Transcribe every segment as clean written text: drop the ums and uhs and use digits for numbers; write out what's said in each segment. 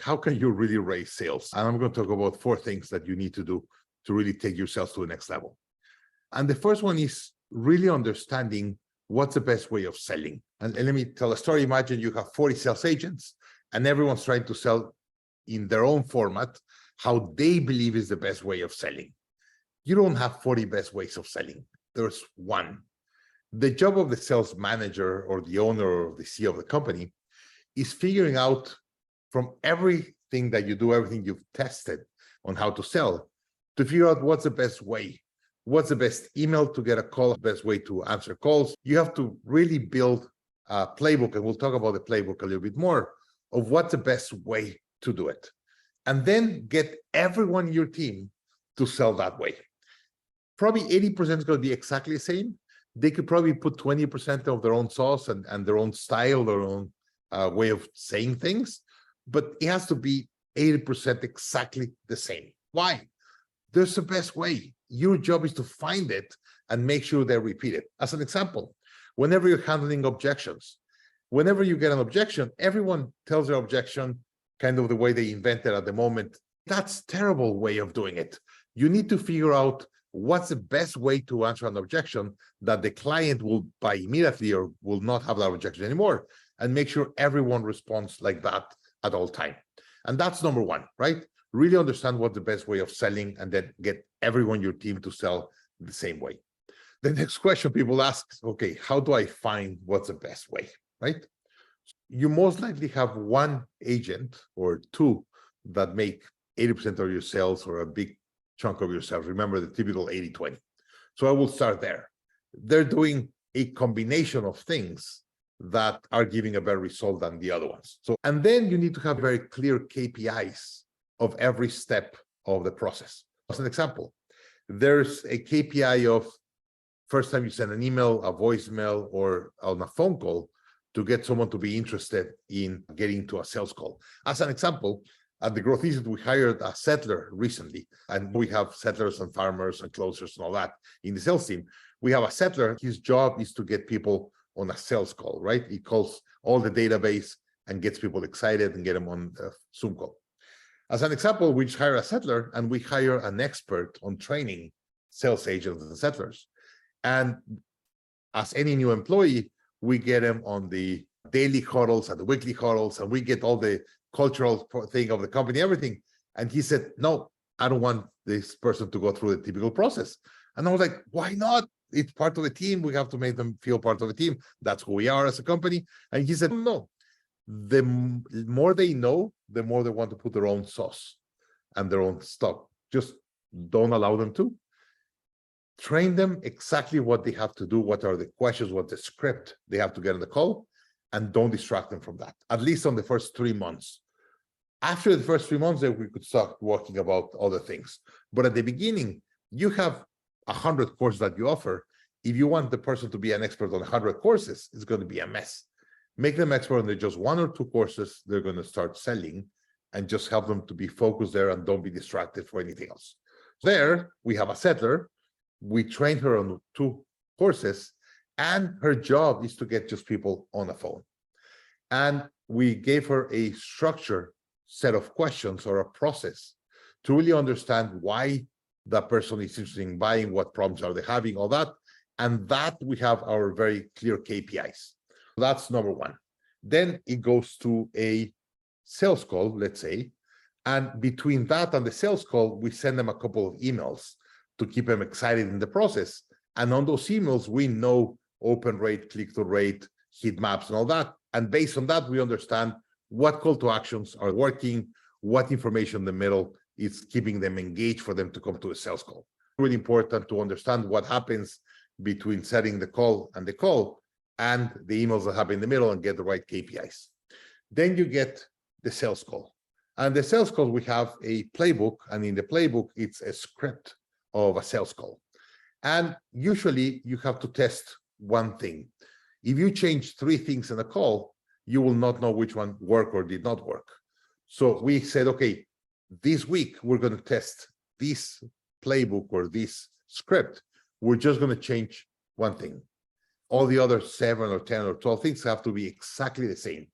how can you really raise sales? And I'm going to talk about 4 things that you need to do to really take your sales to the next level. And the first one is really understanding what's the best way of selling. And let me tell a story. Imagine you have 40 sales agents and everyone's trying to sell in their own format, how they believe is the best way of selling. You don't have 40 best ways of selling. There's one. The job of the sales manager or the owner or the CEO of the company is figuring out from everything that you do, everything you've tested on how to sell, to figure out what's the best way. What's the best email to get a call, best way to answer calls. You have to really build a playbook, and we'll talk about the playbook a little bit more, of what's the best way to do it. And then get everyone in your team to sell that way. Probably 80% is going to be exactly the same. They could probably put 20% of their own sauce and their own style, their own way of saying things, but it has to be 80% exactly the same. Why? There's the best way. Your job is to find it and make sure they repeat it. As an example, whenever you're handling objections, whenever you get an objection, everyone tells their objection kind of the way they invented at the moment. That's a terrible way of doing it. You need to figure out what's the best way to answer an objection that the client will buy immediately or will not have that objection anymore, and make sure everyone responds like that at all time. And that's number one, right? Really understand what the best way of selling, and then get everyone in your team to sell the same way. The next question people ask, okay, how do I find what's the best way, right? You most likely have one agent or two that make 80% of your sales or a big chunk of your sales. Remember the typical 80-20. So I will start there. They're doing a combination of things that are giving a better result than the other ones. So, and then you need to have very clear KPIs of every step of the process. As an example, there's a KPI of first time you send an email, a voicemail, or on a phone call to get someone to be interested in getting to a sales call. As an example, at the Growth Institute, we hired a settler recently, and we have settlers and farmers and closers and all that in the sales team. We have a settler. His job is to get people on a sales call, right? He calls all the database and gets people excited and get them on the Zoom call. As an example, we just hire a settler and we hire an expert on training sales agents and settlers. And as any new employee, we get them on the daily huddles and the weekly huddles, and we get all the cultural thing of the company, everything. And he said, no, I don't want this person to go through the typical process. And I was like, why not? It's part of the team. We have to make them feel part of the team. That's who we are as a company. And he said, no, the more they know, the more they want to put their own sauce and their own stuff. Just don't allow them to. Train them exactly what they have to do, what are the questions, what the script they have to get on the call, and don't distract them from that, at least on the first 3 months. After the first 3 months, then we could start working about other things. But at the beginning, you have 100 courses that you offer. If you want the person to be an expert on 100 courses, it's going to be a mess. Make them expert on just 1 or 2 courses they're going to start selling, and just help them to be focused there and don't be distracted for anything else. There, we have a settler. We train her on 2 courses, and her job is to get just people on the phone. And we gave her a structured set of questions or a process to really understand why that person is interested in buying, what problems are they having, all that. And that we have our very clear KPIs. That's number one. Then it goes to a sales call, let's say. And between that and the sales call, we send them a couple of emails to keep them excited in the process. And on those emails, we know open rate, click-through rate, heat maps, and all that. And based on that, we understand what call to actions are working, what information in the middle is keeping them engaged for them to come to a sales call. Really important to understand what happens between setting the call and the emails that happen in the middle, and get the right KPIs. Then you get the sales call. And the sales call, we have a playbook, and in the playbook, it's a script of a sales call. And usually you have to test one thing. If you change 3 things in a call, you will not know which one worked or did not work. So we said, okay, this week we're going to test this playbook or this script. We're just going to change one thing. All the other 7 or 10 or 12 things have to be exactly the same.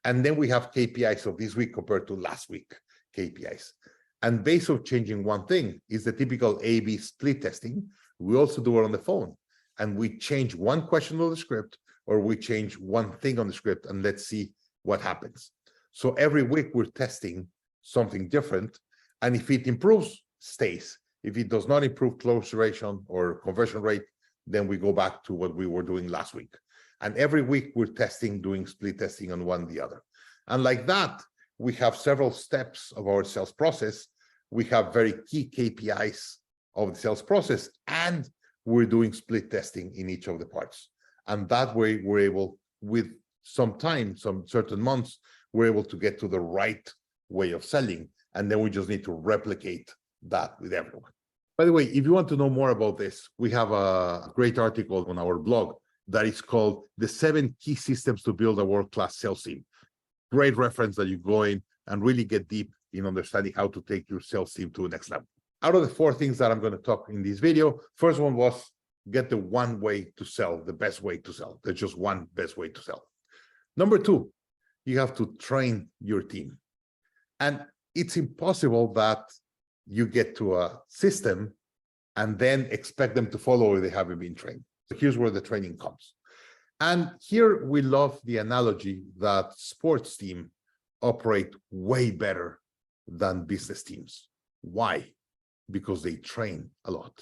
And then we have KPIs of this week compared to last week KPIs. And based on changing one thing is the typical A/B split testing. We also do it on the phone. And we change one question of the script, or we change one thing on the script, and let's see what happens. So every week we're testing something different. And if it improves, stays. If it does not improve close duration or conversion rate, then we go back to what we were doing last week. And every week we're testing, doing split testing on one the other. And like that, we have several steps of our sales process. We have very key KPIs of the sales process, and we're doing split testing in each of the parts. And that way we're able, with some time, some certain months, we're able to get to the right way of selling. And then we just need to replicate that with everyone. By the way, if you want to know more about this, we have a great article on our blog that is called The 7 Key Systems to Build a World-Class Sales Team. Great reference that you go in and really get deep in understanding how to take your sales team to the next level. Out of the 4 things that I'm going to talk in this video, first one was get the one way to sell, the best way to sell. There's just one best way to sell. Number 2, you have to train your team. And it's impossible that you get to a system and then expect them to follow if they haven't been trained. So here's where the training comes. And here we love the analogy that sports teams operate way better than business teams. Why? Because they train a lot.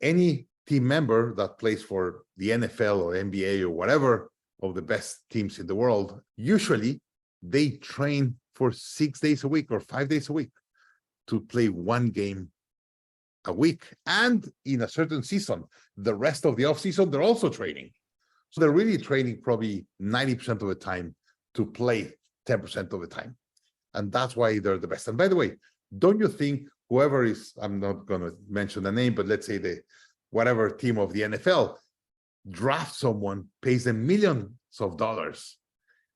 Any team member that plays for the NFL or NBA or whatever of the best teams in the world, usually they train for 6 days a week or 5 days a week to play one game a week. And in a certain season, the rest of the off season, they're also training. So they're really training probably 90% of the time to play 10% of the time. And that's why they're the best. And by the way, don't you think whoever is, I'm not going to mention the name, but let's say the whatever team of the NFL drafts someone, pays them millions of dollars.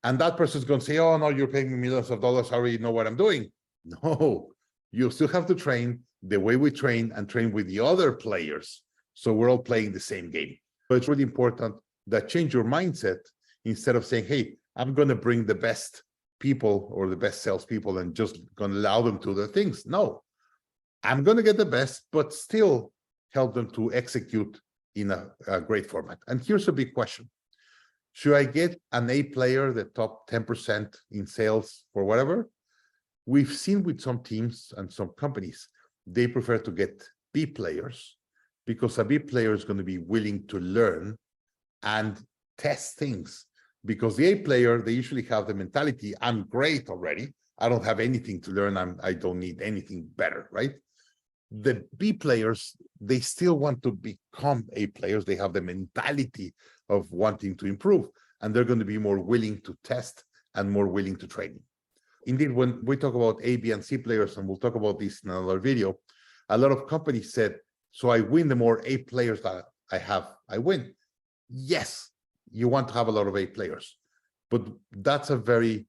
And that person's going to say, oh, no, you're paying me millions of dollars. I already know what I'm doing. No, you still have to train the way we train and train with the other players. So we're all playing the same game. So it's really important that change your mindset instead of saying, hey, I'm going to bring the best people or the best salespeople and just going to allow them to do their things. No, I'm going to get the best, but still help them to execute in a great format. And here's a big question. Should I get an A player, the top 10% in sales for whatever? We've seen with some teams and some companies, they prefer to get B players because a B player is going to be willing to learn and test things. Because the A player, they usually have the mentality, I'm great already. I don't have anything to learn. I don't need anything better, right? The B players, they still want to become A players. They have the mentality of wanting to improve, and they're going to be more willing to test and more willing to train. Indeed, when we talk about A, B, and C players, and we'll talk about this in another video, a lot of companies said, so I win the more A players that I have, I win. Yes, you want to have a lot of A players, but that's a very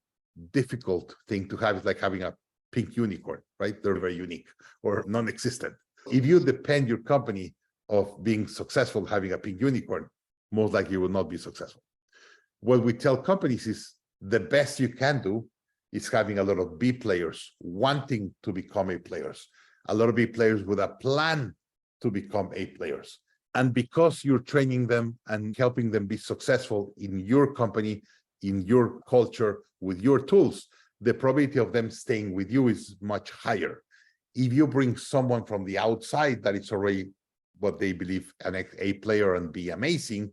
difficult thing to have. It's like having a pink unicorn, right? They're very unique or non-existent. If you depend your company of being successful having a pink unicorn, most likely you will not be successful. What we tell companies is the best you can do is having a lot of B players wanting to become A players, a lot of B players with a plan to become A players. And because you're training them and helping them be successful in your company, in your culture, with your tools, the probability of them staying with you is much higher. If you bring someone from the outside that is already what they believe an A player and be amazing,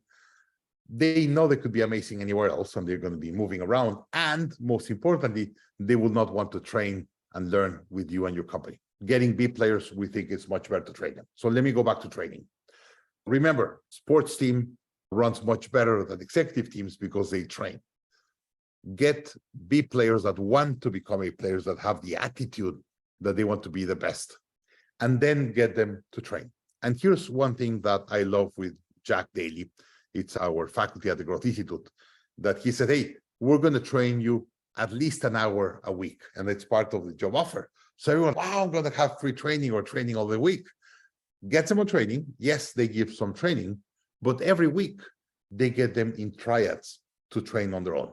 they know they could be amazing anywhere else and they're going to be moving around. And most importantly, they will not want to train and learn with you and your company. Getting B players, we think it's much better to train them. So let me go back to training. Remember, sports team runs much better than executive teams because they train. Get B players that want to become A players, that have the attitude that they want to be the best, and then get them to train. And here's one thing that I love with Jack Daly. It's our faculty at the Growth Institute, that he said, hey, we're going to train you at least an hour a week. And it's part of the job offer. So everyone, wow, I'm going to have free training or training all the week. Get them on training. Yes, they give some training, but every week they get them in triads to train on their own.